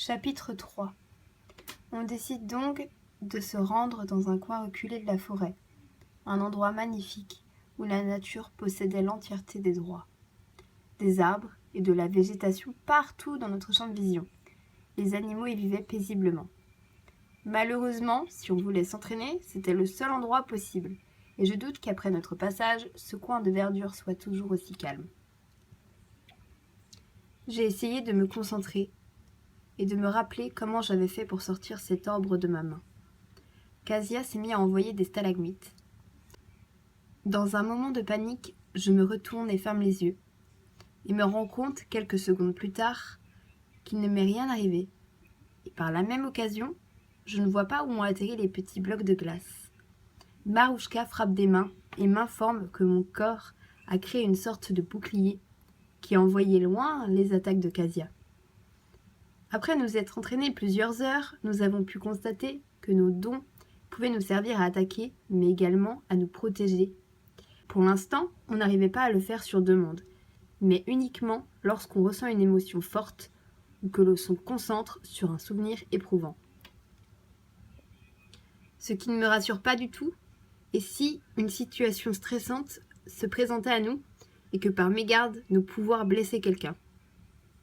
Chapitre 3. On décide donc de se rendre dans un coin reculé de la forêt, un endroit magnifique où la nature possédait l'entièreté des droits. Des arbres et de la végétation partout dans notre champ de vision. Les animaux y vivaient paisiblement. Malheureusement, si on voulait s'entraîner, c'était le seul endroit possible, et je doute qu'après notre passage, ce coin de verdure soit toujours aussi calme. J'ai essayé de me concentrer et de me rappeler comment j'avais fait pour sortir cet orbre de ma main. Casia s'est mis à envoyer des stalagmites. Dans un moment de panique, je me retourne et ferme les yeux, et me rends compte, quelques secondes plus tard, qu'il ne m'est rien arrivé. Et par la même occasion, je ne vois pas où ont atterri les petits blocs de glace. Marouchka frappe des mains et m'informe que mon corps a créé une sorte de bouclier qui a envoyé loin les attaques de Casia. Après nous être entraînés plusieurs heures, nous avons pu constater que nos dons pouvaient nous servir à attaquer, mais également à nous protéger. Pour l'instant, on n'arrivait pas à le faire sur demande, mais uniquement lorsqu'on ressent une émotion forte ou que l'on se concentre sur un souvenir éprouvant. Ce qui ne me rassure pas du tout est si une situation stressante se présentait à nous et que par mégarde, nos pouvoirs blessaient quelqu'un.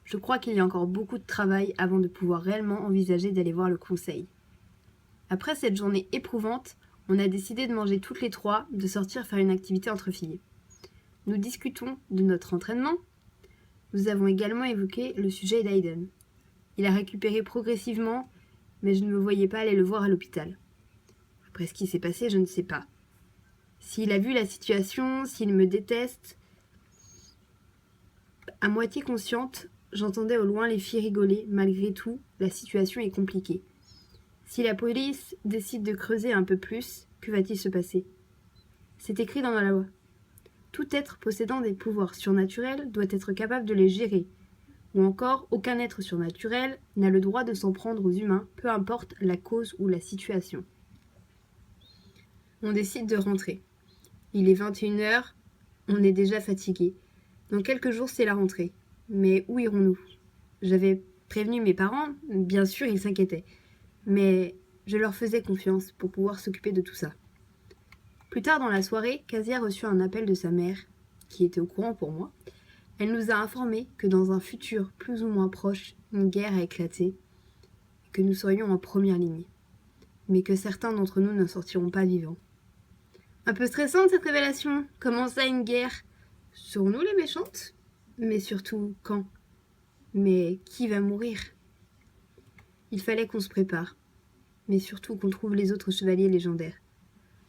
Je crois qu'il y a encore beaucoup de travail avant de pouvoir réellement envisager d'aller voir le conseil. Après cette journée éprouvante, on a décidé de manger toutes les trois, de sortir faire une activité entre filles. Nous discutons de notre entraînement. Nous avons également évoqué le sujet d'Aiden. Il a récupéré progressivement, mais je ne me voyais pas aller le voir à l'hôpital. Après ce qui s'est passé, je ne sais pas. S'il a vu la situation, s'il me déteste... À moitié consciente, j'entendais au loin les filles rigoler. Malgré tout, la situation est compliquée. Si la police décide de creuser un peu plus, que va-t-il se passer? C'est écrit dans la loi. Tout être possédant des pouvoirs surnaturels doit être capable de les gérer. Ou encore, aucun être surnaturel n'a le droit de s'en prendre aux humains, peu importe la cause ou la situation. On décide de rentrer. Il est 21h, on est déjà fatigué. Dans quelques jours, c'est la rentrée. Mais où irons-nous? J'avais prévenu mes parents, bien sûr, ils s'inquiétaient. Mais je leur faisais confiance pour pouvoir s'occuper de tout ça. Plus tard dans la soirée, Casia reçut un appel de sa mère, qui était au courant pour moi. Elle nous a informé que dans un futur plus ou moins proche, une guerre a éclaté, et que nous serions en première ligne, mais que certains d'entre nous n'en sortiront pas vivants. Un peu stressante cette révélation. Comment ça, une guerre? Serons-nous les méchantes? Mais surtout, quand? Mais qui va mourir? Il fallait qu'on se prépare, mais surtout qu'on trouve les autres chevaliers légendaires.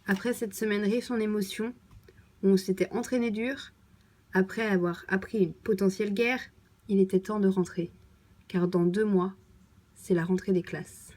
Après cette semaine riche en émotions, où on s'était entraîné dur, après avoir appris une potentielle guerre, il était temps de rentrer, car dans 2 mois, c'est la rentrée des classes.